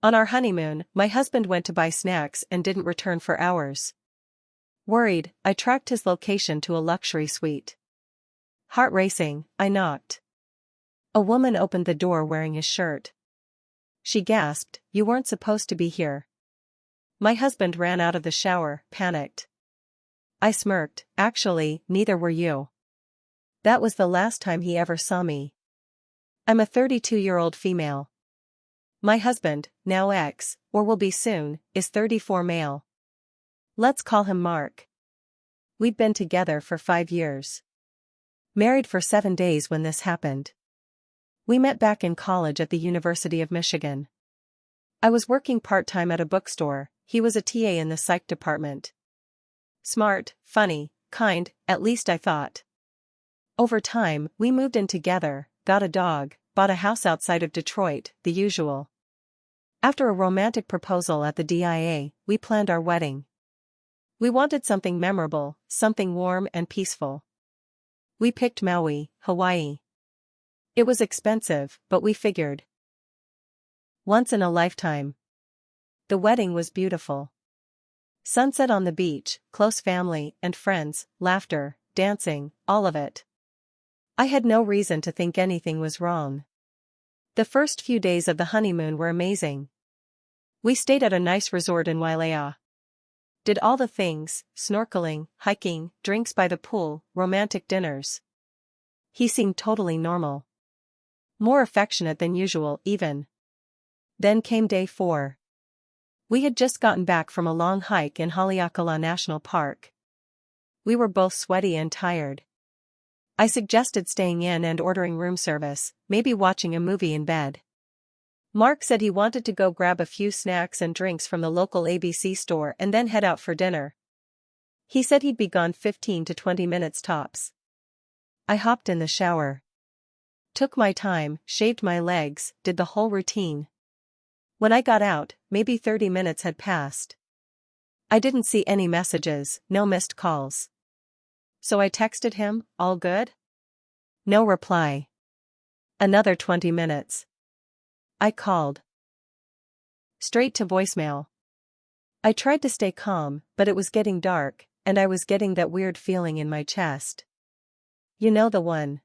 On our honeymoon, my husband went to buy snacks and didn't return for hours. Worried, I tracked his location to a luxury suite. Heart racing, I knocked. A woman opened the door wearing his shirt. She gasped, "You weren't supposed to be here." My husband ran out of the shower, panicked. I smirked, "Actually, neither were you." That was the last time he ever saw me. I'm a 32-year-old female. My husband, now ex, or will be soon, is 34 male. Let's call him Mark. We'd been together for 5 years. Married for 7 days when this happened. We met back in college at the University of Michigan. I was working part-time at a bookstore, he was a TA in the psych department. Smart, funny, kind, at least I thought. Over time, we moved in together, got a dog, bought a house outside of Detroit, the usual. After a romantic proposal at the DIA, we planned our wedding. We wanted something memorable, something warm and peaceful. We picked Maui, Hawaii. It was expensive, but we figured. Once in a lifetime. The wedding was beautiful. Sunset on the beach, close family and friends, laughter, dancing, all of it. I had no reason to think anything was wrong. The first few days of the honeymoon were amazing. We stayed at a nice resort in Wailea. Did all the things, snorkeling, hiking, drinks by the pool, romantic dinners. He seemed totally normal. More affectionate than usual, even. Then came day 4. We had just gotten back from a long hike in Haleakala National Park. We were both sweaty and tired. I suggested staying in and ordering room service, maybe watching a movie in bed. Mark said he wanted to go grab a few snacks and drinks from the local ABC store and then head out for dinner. He said he'd be gone 15 to 20 minutes tops. I hopped in the shower. Took my time, shaved my legs, did the whole routine. When I got out, maybe 30 minutes had passed. I didn't see any messages, no missed calls. So I texted him, "All good?" No reply. Another 20 minutes. I called. Straight to voicemail. I tried to stay calm, but it was getting dark, and I was getting that weird feeling in my chest. You know the one.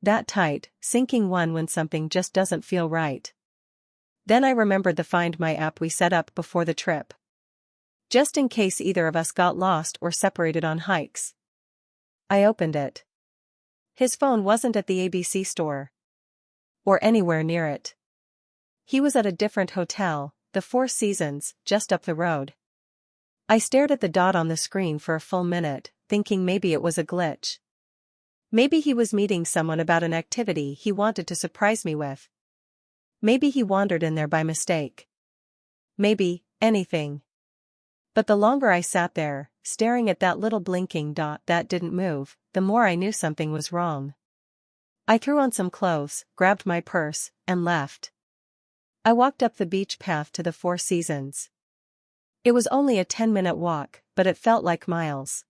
That tight, sinking one when something just doesn't feel right. Then I remembered the Find My app we set up before the trip. Just in case either of us got lost or separated on hikes. I opened it. His phone wasn't at the ABC store. Or anywhere near it. He was at a different hotel, the Four Seasons, just up the road. I stared at the dot on the screen for a full minute, thinking maybe it was a glitch. Maybe he was meeting someone about an activity he wanted to surprise me with. Maybe he wandered in there by mistake. Maybe, anything. But the longer I sat there, staring at that little blinking dot that didn't move, the more I knew something was wrong. I threw on some clothes, grabbed my purse, and left. I walked up the beach path to the Four Seasons. It was only a 10-minute walk, but it felt like miles.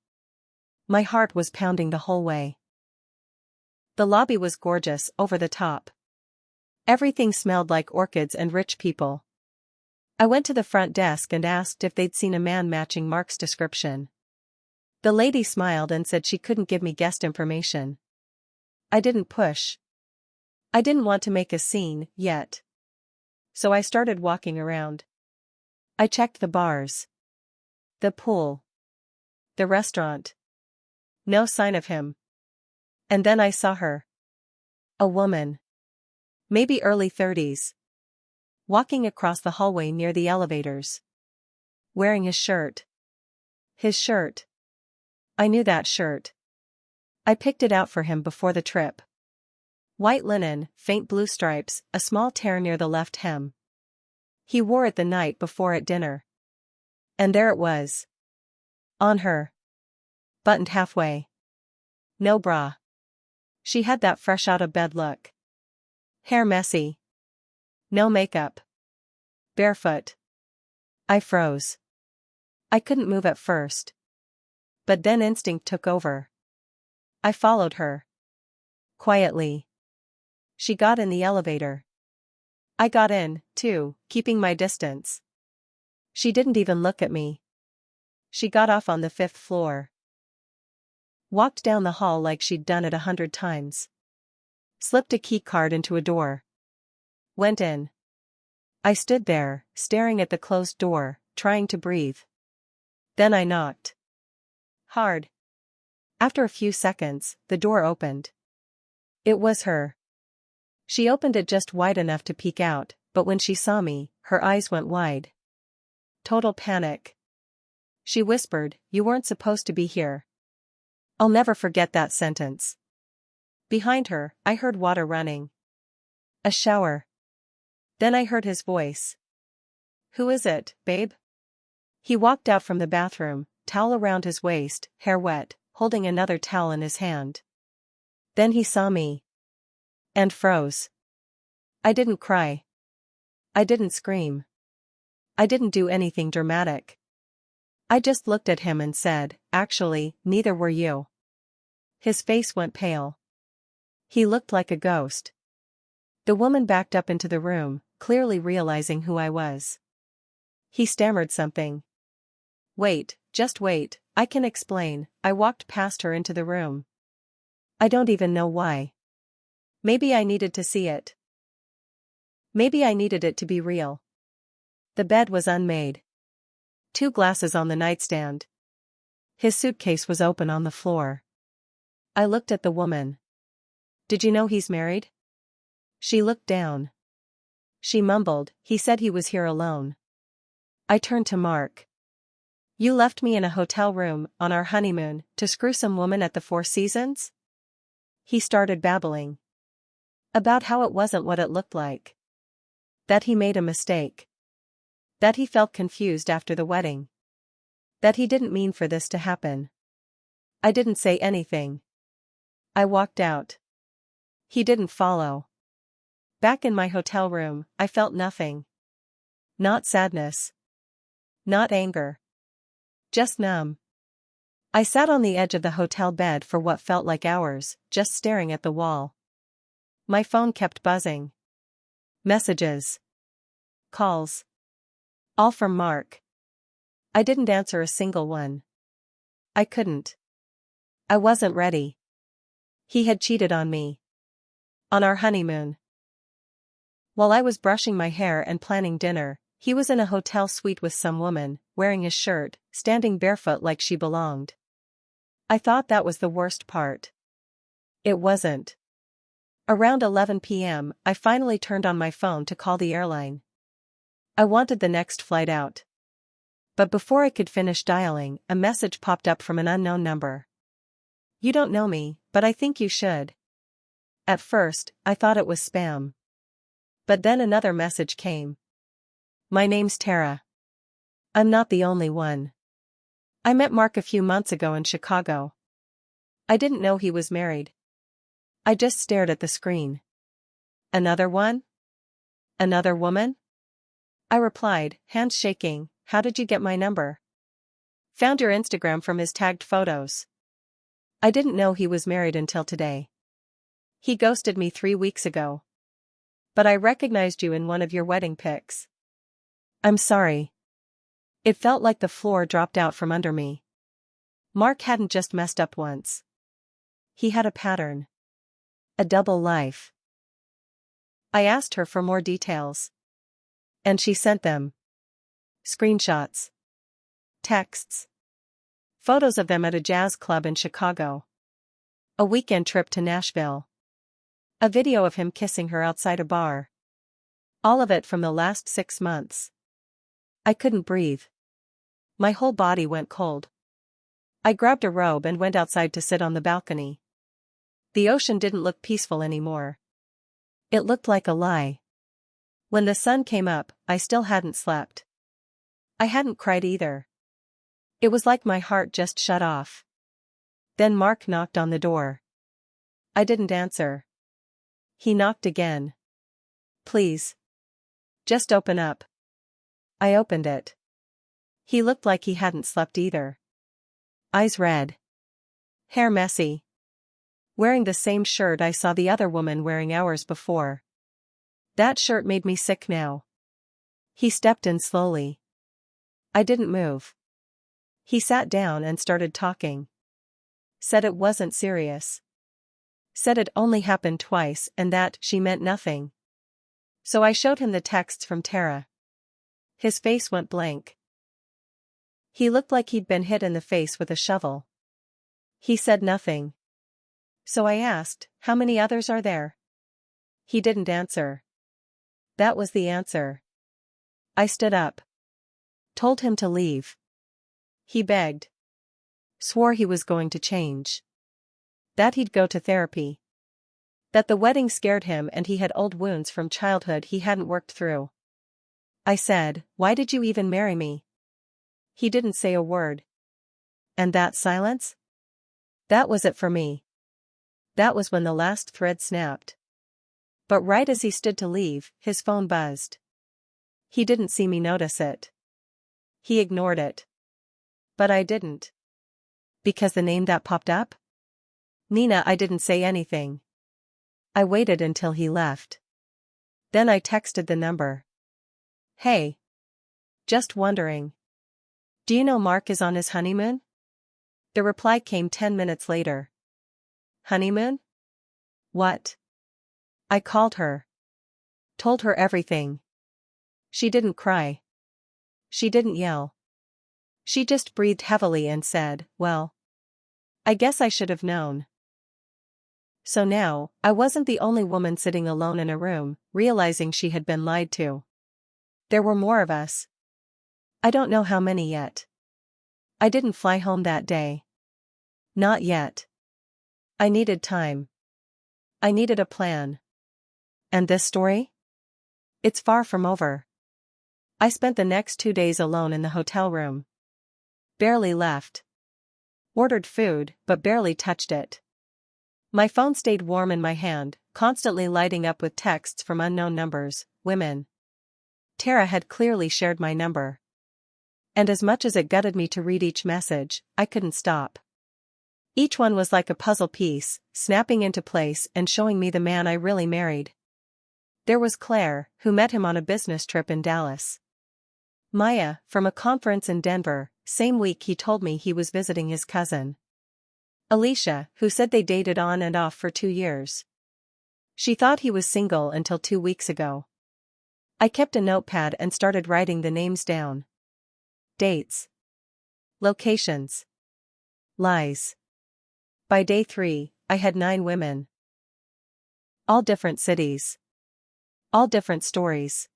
My heart was pounding the whole way. The lobby was gorgeous, over the top. Everything smelled like orchids and rich people. I went to the front desk and asked if they'd seen a man matching Mark's description. The lady smiled and said she couldn't give me guest information. I didn't push. I didn't want to make a scene, yet. So I started walking around. I checked the bars. The pool. The restaurant. No sign of him. And then I saw her. A woman. Maybe early 30s. Walking across the hallway near the elevators. Wearing his shirt. His shirt. I knew that shirt. I picked it out for him before the trip. White linen, faint blue stripes, a small tear near the left hem. He wore it the night before at dinner. And there it was. On her. Buttoned halfway. No bra. She had that fresh out of bed look. Hair messy. No makeup. Barefoot. I froze. I couldn't move at first. But then instinct took over. I followed her. Quietly. She got in the elevator. I got in, too, keeping my distance. She didn't even look at me. She got off on the 5th floor. Walked down the hall like she'd done it 100 times. Slipped a key card into a door. Went in. I stood there, staring at the closed door, trying to breathe. Then I knocked. Hard. After a few seconds, the door opened. It was her. She opened it just wide enough to peek out, but when she saw me, her eyes went wide. Total panic. She whispered, "You weren't supposed to be here." I'll never forget that sentence. Behind her, I heard water running. A shower. Then I heard his voice. "Who is it, babe?" He walked out from the bathroom, towel around his waist, hair wet, holding another towel in his hand. Then he saw me. And froze. I didn't cry. I didn't scream. I didn't do anything dramatic. I just looked at him and said, "Actually, neither were you." His face went pale. He looked like a ghost. The woman backed up into the room, clearly realizing who I was. He stammered something. "Wait, just wait, I can explain." I walked past her into the room. I don't even know why. Maybe I needed to see it. Maybe I needed it to be real. The bed was unmade. 2 glasses on the nightstand. His suitcase was open on the floor. I looked at the woman. "Did you know he's married?" She looked down. She mumbled, "He said he was here alone." I turned to Mark. "You left me in a hotel room, on our honeymoon, to screw some woman at the Four Seasons?" He started babbling. About how it wasn't what it looked like. That he made a mistake. That he felt confused after the wedding. That he didn't mean for this to happen. I didn't say anything. I walked out. He didn't follow. Back in my hotel room, I felt nothing. Not sadness. Not anger. Just numb. I sat on the edge of the hotel bed for what felt like hours, just staring at the wall. My phone kept buzzing. Messages. Calls. All from Mark. I didn't answer a single one. I couldn't. I wasn't ready. He had cheated on me. On our honeymoon. While I was brushing my hair and planning dinner, he was in a hotel suite with some woman, wearing his shirt, standing barefoot like she belonged. I thought that was the worst part. It wasn't. Around 11 p.m., I finally turned on my phone to call the airline. I wanted the next flight out. But before I could finish dialing, a message popped up from an unknown number. "You don't know me, but I think you should." At first, I thought it was spam. But then another message came. "My name's Tara. I'm not the only one. I met Mark a few months ago in Chicago." I didn't know he was married. I just stared at the screen. "Another one? Another woman?" I replied, hands shaking, "How did you get my number?" "Found your Instagram from his tagged photos." I didn't know he was married until today. "He ghosted me 3 weeks ago. But I recognized you in one of your wedding pics." "I'm sorry." It felt like the floor dropped out from under me. Mark hadn't just messed up once. He had a pattern. A double life. I asked her for more details. And she sent them. Screenshots. Texts. Photos of them at a jazz club in Chicago. A weekend trip to Nashville. A video of him kissing her outside a bar. All of it from the last 6 months. I couldn't breathe. My whole body went cold. I grabbed a robe and went outside to sit on the balcony. The ocean didn't look peaceful anymore. It looked like a lie. When the sun came up, I still hadn't slept. I hadn't cried either. It was like my heart just shut off. Then Mark knocked on the door. I didn't answer. He knocked again. "Please. Just open up." I opened it. He looked like he hadn't slept either. Eyes red. Hair messy. Wearing the same shirt I saw the other woman wearing hours before. That shirt made me sick now. He stepped in slowly. I didn't move. He sat down and started talking. Said it wasn't serious. Said it only happened twice and that she meant nothing. So I showed him the texts from Tara. His face went blank. He looked like he'd been hit in the face with a shovel. He said nothing. So I asked, how many others are there? He didn't answer. That was the answer. I stood up. Told him to leave. He begged. Swore he was going to change. That he'd go to therapy. That the wedding scared him and he had old wounds from childhood he hadn't worked through. I said, why did you even marry me? He didn't say a word. And that silence? That was it for me. That was when the last thread snapped. But right as he stood to leave, his phone buzzed. He didn't see me notice it. He ignored it. But I didn't. Because the name that popped up? Nina. I didn't say anything. I waited until he left. Then I texted the number. Hey. Just wondering. Do you know Mark is on his honeymoon? The reply came 10 minutes later. Honeymoon? What? I called her. Told her everything. She didn't cry. She didn't yell. She just breathed heavily and said, well. I guess I should have known. So now, I wasn't the only woman sitting alone in a room, realizing she had been lied to. There were more of us. I don't know how many yet. I didn't fly home that day. Not yet. I needed time. I needed a plan. And this story? It's far from over. I spent the next 2 days alone in the hotel room. Barely left. Ordered food, but barely touched it. My phone stayed warm in my hand, constantly lighting up with texts from unknown numbers, women. Tara had clearly shared my number. And as much as it gutted me to read each message, I couldn't stop. Each one was like a puzzle piece, snapping into place and showing me the man I really married. There was Claire, who met him on a business trip in Dallas. Maya, from a conference in Denver, same week he told me he was visiting his cousin. Alicia, who said they dated on and off for 2 years. She thought he was single until 2 weeks ago. I kept a notepad and started writing the names down. Dates. Locations. Lies. By day 3, I had 9 women. All different cities. All different stories.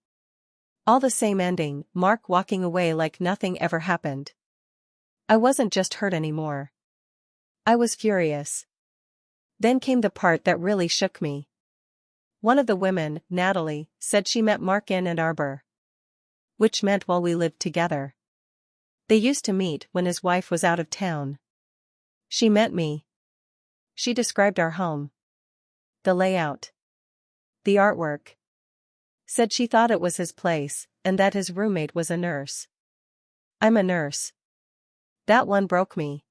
All the same ending, Mark walking away like nothing ever happened. I wasn't just hurt anymore. I was furious. Then came the part that really shook me. One of the women, Natalie, said she met Mark in Ann Arbor. Which meant while we lived together. They used to meet when his wife was out of town. She met me. She described our home. The layout. The artwork. Said she thought it was his place, and that his roommate was a nurse. I'm a nurse. That one broke me.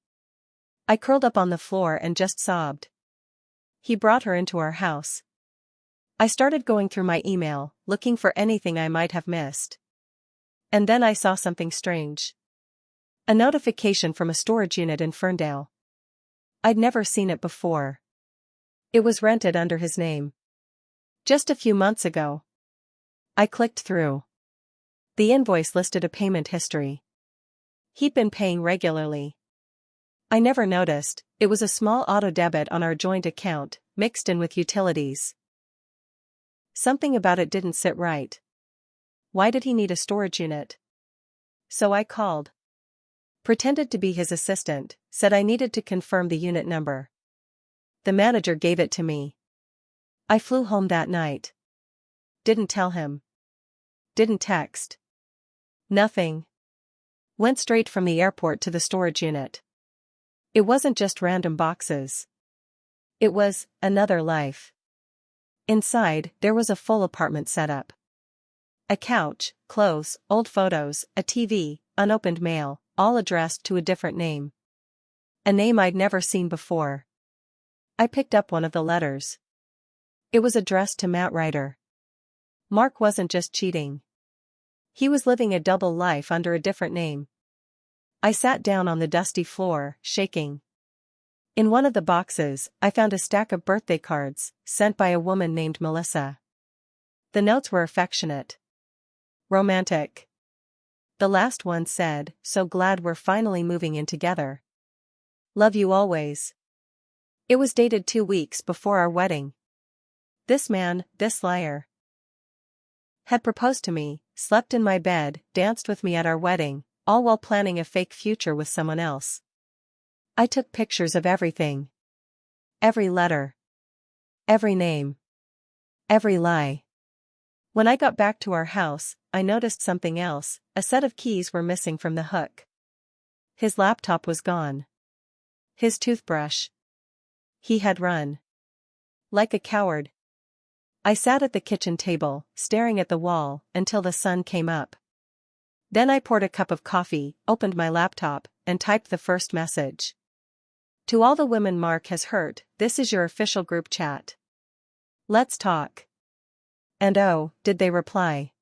I curled up on the floor and just sobbed. He brought her into our house. I started going through my email, looking for anything I might have missed. And then I saw something strange. A notification from a storage unit in Ferndale. I'd never seen it before. It was rented under his name. Just a few months ago. I clicked through. The invoice listed a payment history. He'd been paying regularly. I never noticed, it was a small auto debit on our joint account, mixed in with utilities. Something about it didn't sit right. Why did he need a storage unit? So I called. Pretended to be his assistant, said I needed to confirm the unit number. The manager gave it to me. I flew home that night. Didn't tell him. Didn't text. Nothing. Went straight from the airport to the storage unit. It wasn't just random boxes. It was another life. Inside, there was a full apartment setup. A couch, clothes, old photos, a TV, unopened mail, all addressed to a different name. A name I'd never seen before. I picked up one of the letters. It was addressed to Matt Ryder. Mark wasn't just cheating. He was living a double life under a different name. I sat down on the dusty floor, shaking. In one of the boxes, I found a stack of birthday cards, sent by a woman named Melissa. The notes were affectionate. Romantic. The last one said, "So glad we're finally moving in together. Love you always." It was dated 2 weeks before our wedding. This man, this liar, had proposed to me, slept in my bed, danced with me at our wedding, all while planning a fake future with someone else. I took pictures of everything. Every letter. Every name. Every lie. When I got back to our house, I noticed something else. A set of keys were missing from the hook. His laptop was gone. His toothbrush. He had run. Like a coward. I sat at the kitchen table, staring at the wall, until the sun came up. Then I poured a cup of coffee, opened my laptop, and typed the first message. To all the women Mark has hurt, this is your official group chat. Let's talk. And oh, did they reply.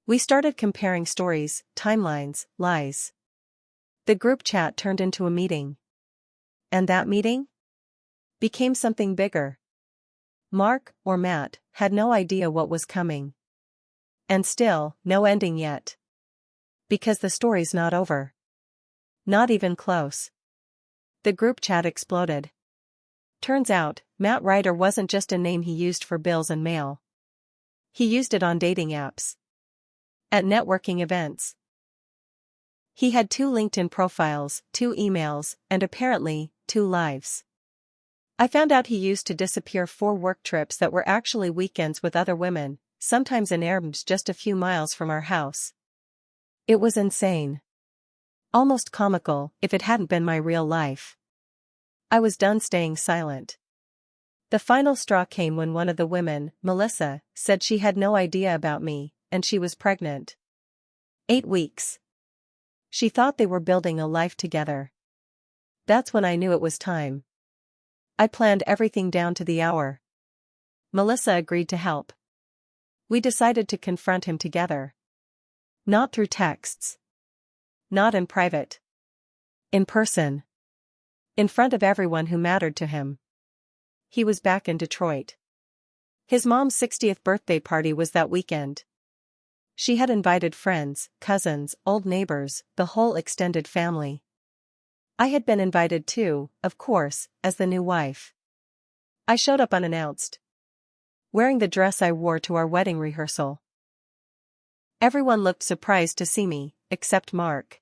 We started comparing stories, timelines, lies. The group chat turned into a meeting. And that meeting became something bigger. Mark, or Matt, had no idea what was coming. And still, no ending yet. Because the story's not over. Not even close. The group chat exploded. Turns out, Matt Ryder wasn't just a name he used for bills and mail. He used it on dating apps. At networking events. He had 2 LinkedIn profiles, 2 emails, and apparently, 2 lives. I found out he used to disappear for work trips that were actually weekends with other women, sometimes in areas just a few miles from our house. It was insane. Almost comical, if it hadn't been my real life. I was done staying silent. The final straw came when one of the women, Melissa, said she had no idea about me, and she was pregnant. 8 weeks. She thought they were building a life together. That's when I knew it was time. I planned everything down to the hour. Melissa agreed to help. We decided to confront him together. Not through texts. Not in private. In person. In front of everyone who mattered to him. He was back in Detroit. His mom's 60th birthday party was that weekend. She had invited friends, cousins, old neighbors, the whole extended family. I had been invited too, of course, as the new wife. I showed up unannounced. Wearing the dress I wore to our wedding rehearsal. Everyone looked surprised to see me, except Mark.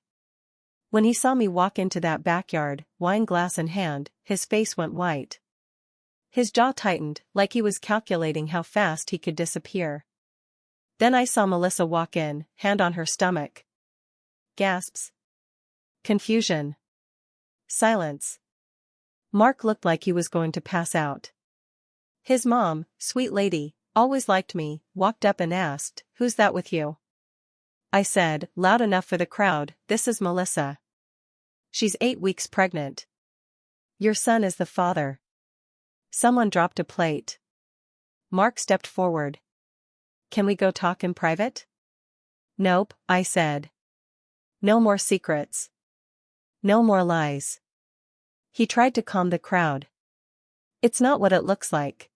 When he saw me walk into that backyard, wine glass in hand, his face went white. His jaw tightened, like he was calculating how fast he could disappear. Then I saw Melissa walk in, hand on her stomach. Gasps. Confusion. Silence. Mark looked like he was going to pass out. His mom, sweet lady, always liked me, walked up and asked, "Who's that with you?" I said, loud enough for the crowd, "This is Melissa. She's 8 weeks pregnant. Your son is the father." Someone dropped a plate. Mark stepped forward. "Can we go talk in private?" "Nope," I said. "No more secrets. No more lies." He tried to calm the crowd. "It's not what it looks like."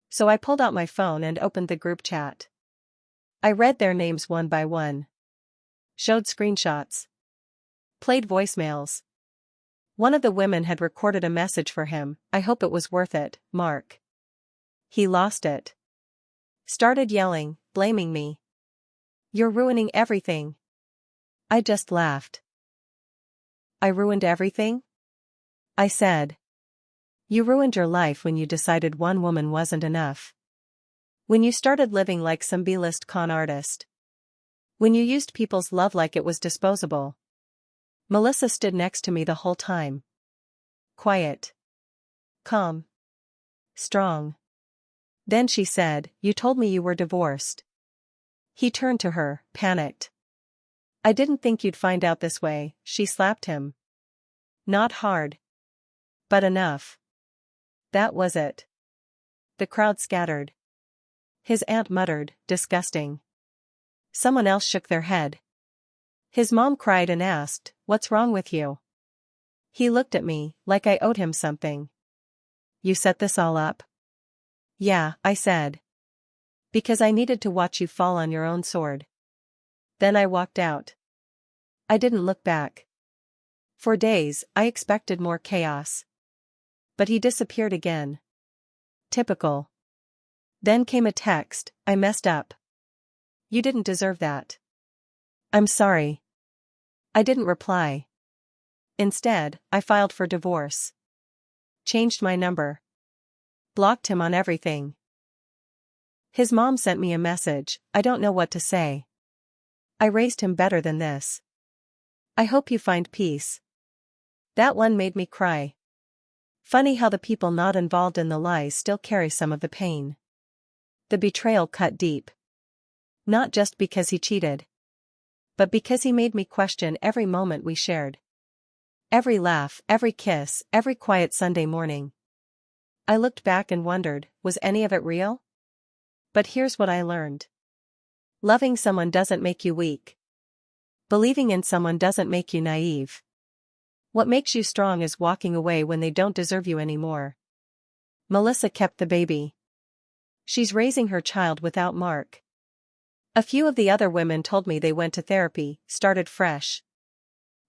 So I pulled out my phone and opened the group chat. I read their names one by one. Showed screenshots. Played voicemails. One of the women had recorded a message for him, "I hope it was worth it, Mark." He lost it. Started yelling, blaming me. "You're ruining everything." I just laughed. "I ruined everything?" I said. "You ruined your life when you decided one woman wasn't enough. When you started living like some B-list con artist. When you used people's love like it was disposable." Melissa stood next to me the whole time. Quiet. Calm. Strong. Then she said, "You told me you were divorced." He turned to her, panicked. "I didn't think you'd find out this way," she slapped him. Not hard. But enough. That was it. The crowd scattered. His aunt muttered, disgusting. Someone else shook their head. His mom cried and asked, what's wrong with you? He looked at me, like I owed him something. You set this all up? Yeah, I said. Because I needed to watch you fall on your own sword. Then I walked out. I didn't look back. For days, I expected more chaos. But he disappeared again. Typical. Then came a text, I messed up. You didn't deserve that. I'm sorry. I didn't reply. Instead, I filed for divorce. Changed my number. Blocked him on everything. His mom sent me a message, I don't know what to say. I raised him better than this. I hope you find peace. That one made me cry. Funny how the people not involved in the lies still carry some of the pain. The betrayal cut deep. Not just because he cheated. But because he made me question every moment we shared. Every laugh, every kiss, every quiet Sunday morning. I looked back and wondered, was any of it real? But here's what I learned. Loving someone doesn't make you weak. Believing in someone doesn't make you naive. What makes you strong is walking away when they don't deserve you anymore. Melissa kept the baby. She's raising her child without Mark. A few of the other women told me they went to therapy, started fresh.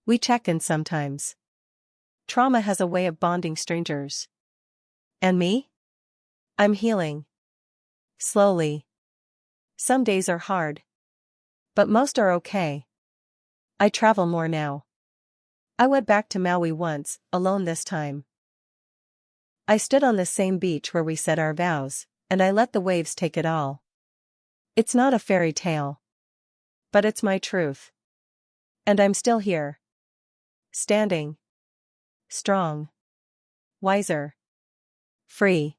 We check in sometimes. Trauma has a way of bonding strangers. And me? I'm healing. Slowly. Some days are hard. But most are okay. I travel more now. I went back to Maui once, alone this time. I stood on the same beach where we said our vows, and I let the waves take it all. It's not a fairy tale. But it's my truth. And I'm still here. Standing. Strong. Wiser. Free.